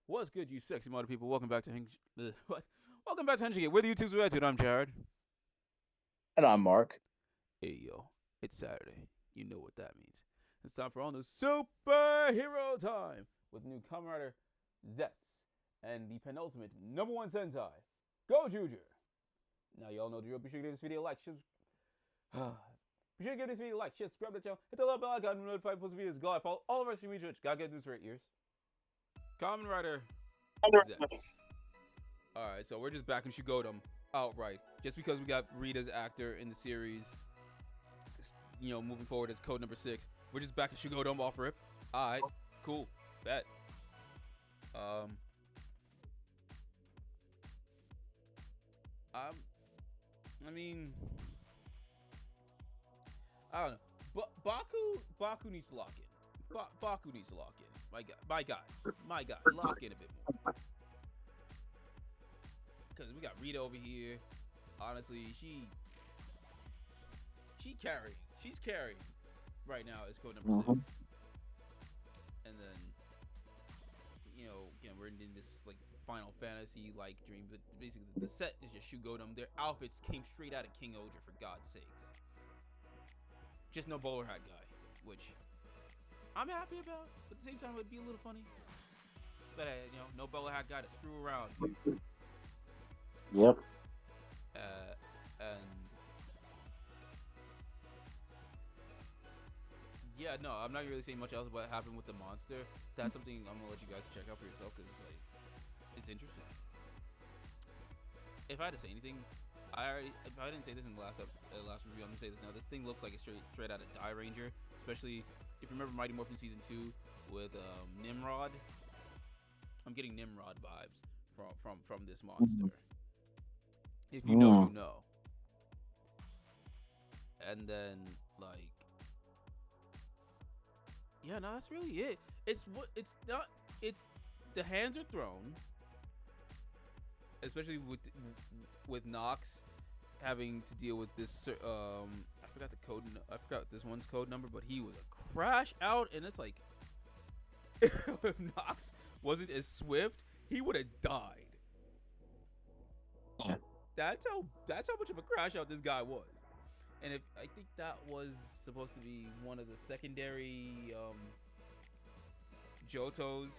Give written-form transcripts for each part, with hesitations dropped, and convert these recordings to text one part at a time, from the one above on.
What's good, you sexy model people? Welcome back to what? Welcome back to Henge. We're the YouTube's Attitude. I'm Jared. And I'm Mark. Hey yo, it's Saturday. You know what that means. It's time for all the superhero time with new Kamen Rider Zeztz and the penultimate number one Sentai, Gozyuger. Now y'all know the drill. Be sure to give this video a like. Be sure to give this video a like, share, subscribe to the channel, hit the little bell icon, and notify post videos. Go, follow all of our streaming Twitch. Gotta get news for 8 years. Kamen Rider Zeztz. Alright, so we're just back in Shugodum outright. Just because we got Rita's actor in the series, moving forward as code number 6. We're just back in Shugodum off rip. Alright, cool. Bet. I mean, I don't know. But Baku needs to lock in. Baku needs to lock in. My guy, lock in a bit more. Because we got Rita over here. Honestly, she's carrying right now as code number 6. And then, again, we're in this like Final Fantasy like dream, but basically the set is just Shugodum. Their outfits came straight out of King Oger, for God's sakes. Just no bowler hat guy, which I'm happy about, but at the same time it would be a little funny. But no bowler hat guy to screw around. Yep. And yeah, no, I'm not really saying much else about what happened with the monster. That's something I'm gonna let you guys check out for yourself because it's interesting. If I had to say anything, if I didn't say this in the last review, I'm gonna say this now. This thing looks like it's straight out of Die Ranger, especially if you remember Mighty Morphin Season 2 with Nimrod. I'm getting Nimrod vibes from this monster. If you know, you know. And then yeah, no, that's really it. It's the hands are thrown, especially with Nox having to deal with this. I forgot the code. I forgot this one's code number, but he was a crash out, and it's like if Nox wasn't as swift, he would have died. Yeah. That's how much of a crash out this guy was. And if I think that was supposed to be one of the secondary Jutos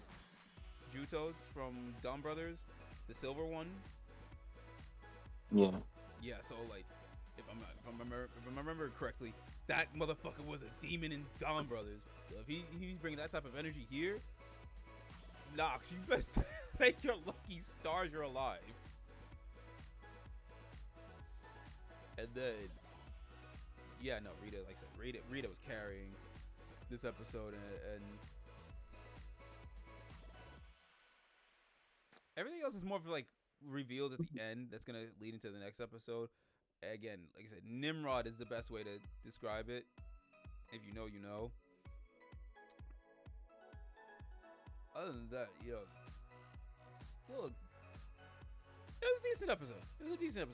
from Dawn Brothers, the silver one. Yeah. Yeah, so if I remember correctly, that motherfucker was a demon in Dawn Brothers. So if he's bringing that type of energy here, Nox, you best thank your lucky stars you're alive. And then, yeah, no, Rita, like I said, Rita was carrying this episode, and everything else is more of revealed at the end. That's gonna lead into the next episode. Again, like I said, Nimrod is the best way to describe it. If you know, you know. Other than that, it was a decent episode.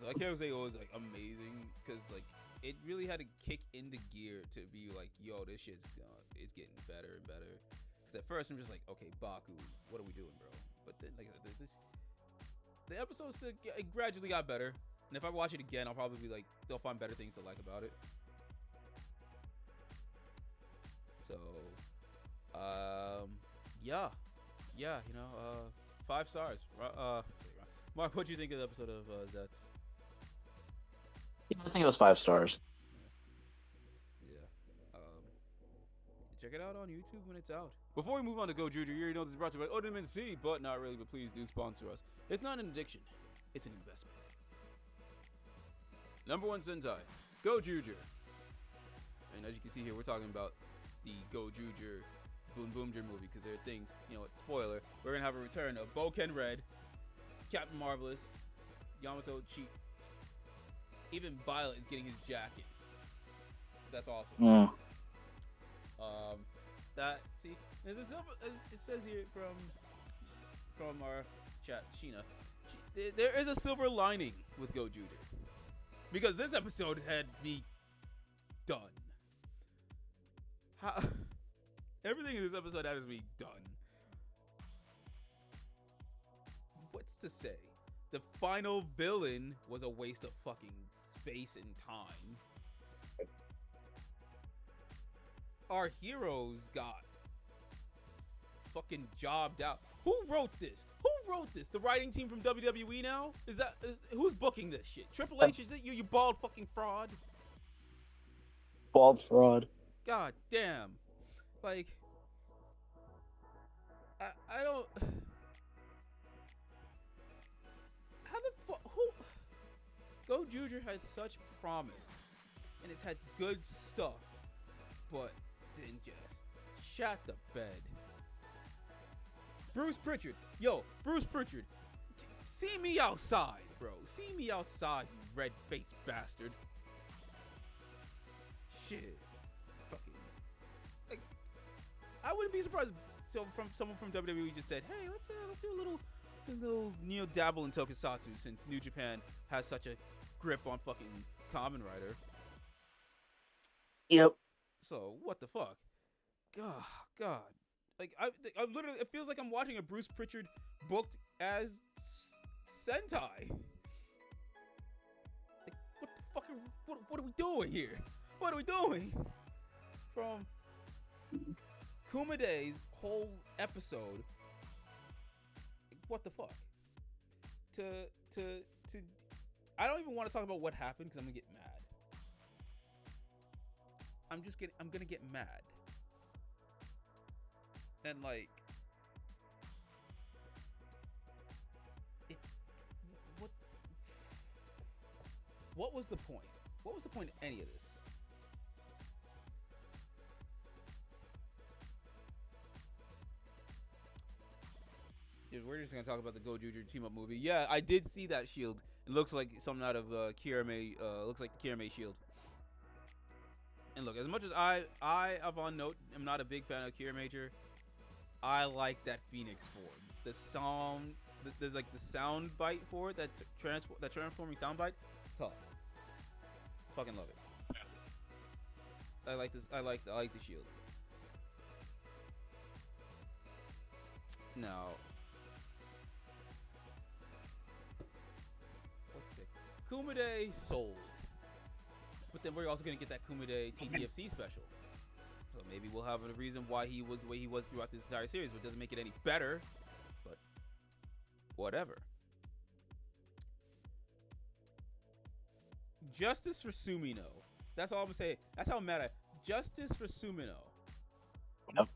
I can't say it was amazing because it really had to kick into gear to be this shit's it's getting better and better. Because at first I'm just like, okay, Baku, what are we doing, bro? But then the episodes it gradually got better, and if I watch it again, I'll probably be they'll find better things to like about it. So, yeah, 5 stars. Mark, what do you think of the episode of Zeztz? I think it was 5 stars. Yeah. Check it out on YouTube when it's out. Before we move on to Gozyuger, you already know this is brought to you by Odin and C, but not really, but please do sponsor us. It's not an addiction, it's an investment. Number 1 Sentai, Gozyuger. And as you can see here, we're talking about the Gozyuger Boom Boomger movie because there are things, spoiler, we're going to have a return of Boken Red, Captain Marvelous, Yamato Cheat. Even Violet is getting his jacket. That's awesome. There's a silver. It says here from our chat, Sheena. There is a silver lining with Gozyuger because this episode had me done. Everything in this episode has me done. to say the final villain was a waste of fucking space and time. Our heroes got fucking jobbed out. Who wrote this? Who wrote this? The writing team from WWE now? Who's booking this shit? Triple H, is it you? You bald fucking fraud. Bald fraud. God damn. Like, I don't. How the fuck? Who? Gozyuger has such promise, and it's had good stuff, but then just shot the bed. Bruce Pritchard, yo, Bruce Pritchard, see me outside, bro. See me outside, you red-faced bastard. Shit, fucking. Like, I wouldn't be surprised. So from someone from WWE just said, hey, let's do a little neo dabble in tokusatsu since New Japan has such a grip on fucking Kamen Rider. Yep. So what the fuck? God. Like I literally, it feels like I'm watching a Bruce Pritchard booked as Sentai. Like what the fuck? What are we doing here? What are we doing? From Kumade's whole episode. What the fuck? To I don't even want to talk about what happened because I'm gonna get mad. I'm gonna get mad. And like what was the point? What was the point of any of this? Dude, we're just gonna talk about the Gozyuger team up movie. Yeah, I did see that shield. It looks like something out of Kirame. Looks like the Kirame shield. And look, as much as I of on note, am not a big fan of Kirame Major. I like that Phoenix form. The song, there's like the sound bite for it. That transforming sound bite. Tough. Fucking love it. I like this. I like the shield. Now. Kumade sold. But then we're also going to get that Kumade TTFC special. So maybe we'll have a reason why he was the way he was throughout this entire series, but it doesn't make it any better. But whatever. Justice for Sumino. That's all I'm going to say. That's how I'm mad at. Justice for Sumino. Yep.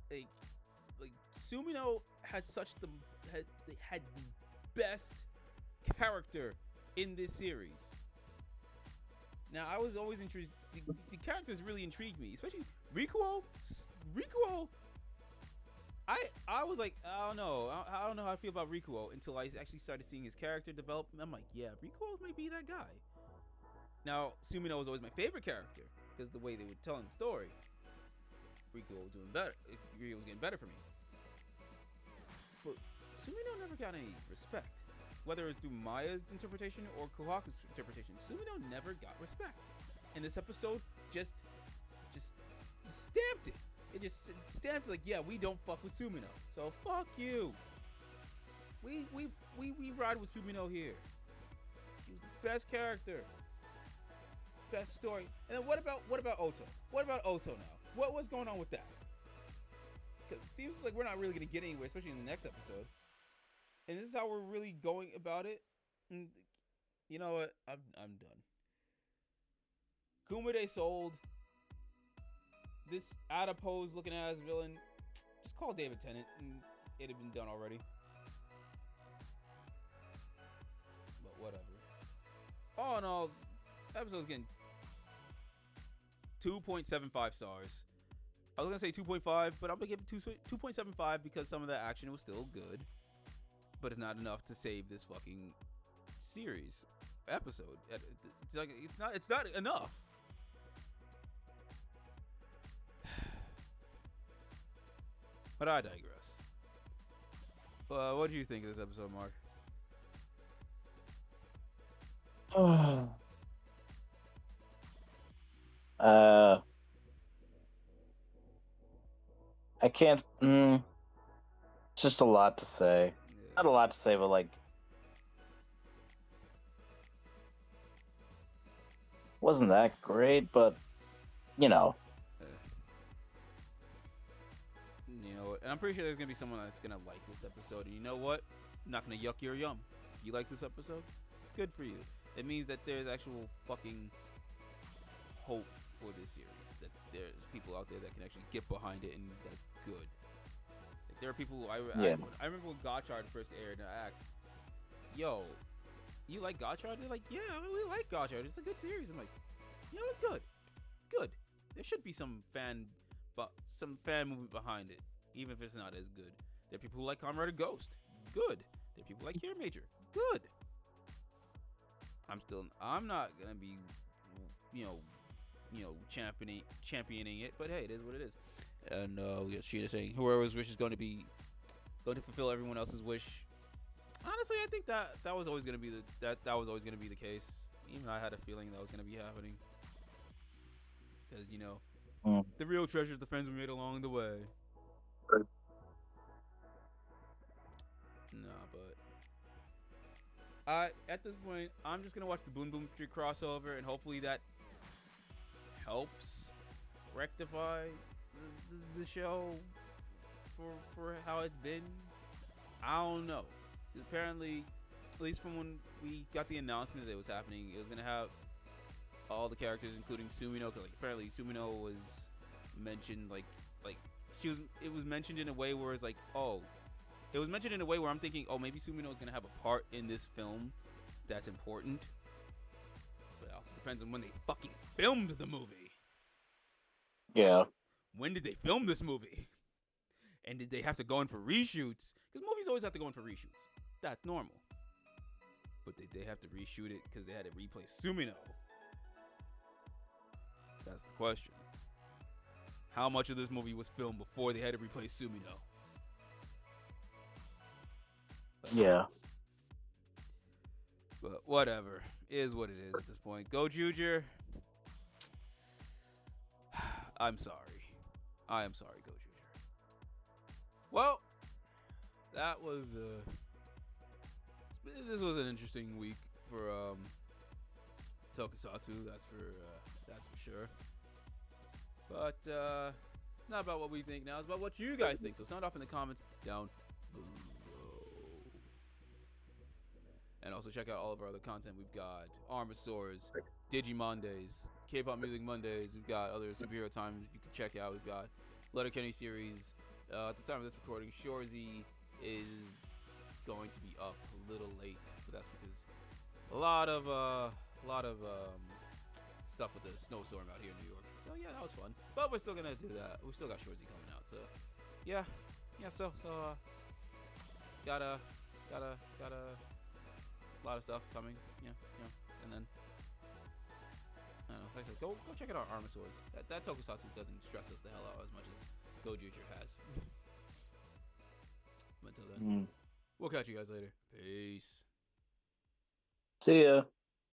Like Sumino had had the best character in this series. Now, I was always intrigued. The characters really intrigued me, especially Rikuo. I was like, I don't know how I feel about Rikuo until I actually started seeing his character develop. And I'm like, yeah, Rikuo might be that guy. Now, Sumino was always my favorite character because the way they were telling the story. Rikuo was doing better. Rikuo was getting better for me. But Sumino never got any respect. Whether it's through Maya's interpretation or Kohaku's interpretation, Sumino never got respect. And this episode just stamped it. It just stamped like, yeah, we don't fuck with Sumino. So fuck you. We ride with Sumino here. He was the best character. Best story. And then what about Oto? What about Oto now? What was going on with that? Because it seems like we're not really going to get anywhere, especially in the next episode. And this is how we're really going about it. And you know what? I'm done. Kumade sold. This adipose looking ass villain. Just call David Tennant and it'd have been done already. But whatever. All in all, episode's getting 2.75 stars. I was gonna say 2.5, but I'm gonna give it 2.75 because some of the action was still good. But it's not enough to save this fucking series episode. It's not enough. But I digress. What do you think of this episode, Mark? I can't. It's just a lot to say. Yeah. Not a lot to say, but like wasn't that great, but you know, Uh, and I'm pretty sure there's gonna be someone that's gonna like this episode. And you know what? I'm not gonna yuck your yum. You like this episode? Good for you. It means that there's actual fucking hope for this series. That there's people out there that can actually get behind it, and that's good. Like, there are people. yeah, I remember when Gotchard first aired, and I asked, "Yo, you like Gotchard?" They're like, "Yeah, we like Gotchard. It's a good series." I'm like, "You know, it's good, good. There should be some fan movie behind it, even if it's not as good. There are people who like Comrade Ghost. Good. There are people who like Care Major. Good. I'm not gonna be, you know, championing it. But hey, it is what it is. And we got Sheena saying whoever's wish is going to fulfill everyone else's wish. Honestly, I think that was always gonna be that was always gonna be the case. Even I had a feeling that was gonna be happening. Because mm, the real treasure is the friends we made along the way. Nah, but at this point, I'm just gonna watch the Boom Boom Street crossover, and hopefully that helps rectify the show for how it's been. I don't know. Apparently, at least from when we got the announcement that it was happening, it was gonna have all the characters, including Sumino. Cause like apparently Sumino was mentioned like it was mentioned in a way where it's like, oh, it was mentioned in a way where I'm thinking, oh, maybe Sumino is gonna have a part in this film that's important. But it also depends on when they fucking filmed the movie. yeah, When did they film this movie? And did they have to go in for reshoots? Because movies always have to go in for reshoots. That's normal. But did they have to reshoot it because they had to replace Sumino? That's the question. How much of this movie was filmed before they had to replace Sumino? yeah. But whatever. Is what it is at this point. Gozyuger. I'm sorry. I am sorry, Gozyuger. Well, that was this was an interesting week for Tokusatsu. That's for sure. But not about what we think now. It's about what you guys think. So sound off in the comments down below. And also check out all of our other content. We've got Armosaurs, Digimondays, K-pop Music Mondays. We've got other superhero times you can check out. We've got Letterkenny series. At the time of this recording, Shorzy is going to be up a little late, but that's because a lot of stuff with the snowstorm out here in New York. So yeah, that was fun. But we're still gonna do that. We still got Shorzy coming out. So yeah. So got a lot of stuff coming. Yeah. And then I don't know. Like I said, go check out our Armosaurs. That Tokusatsu doesn't stress us the hell out as much as Gozyuger has. But until then, we'll catch you guys later. Peace. See ya.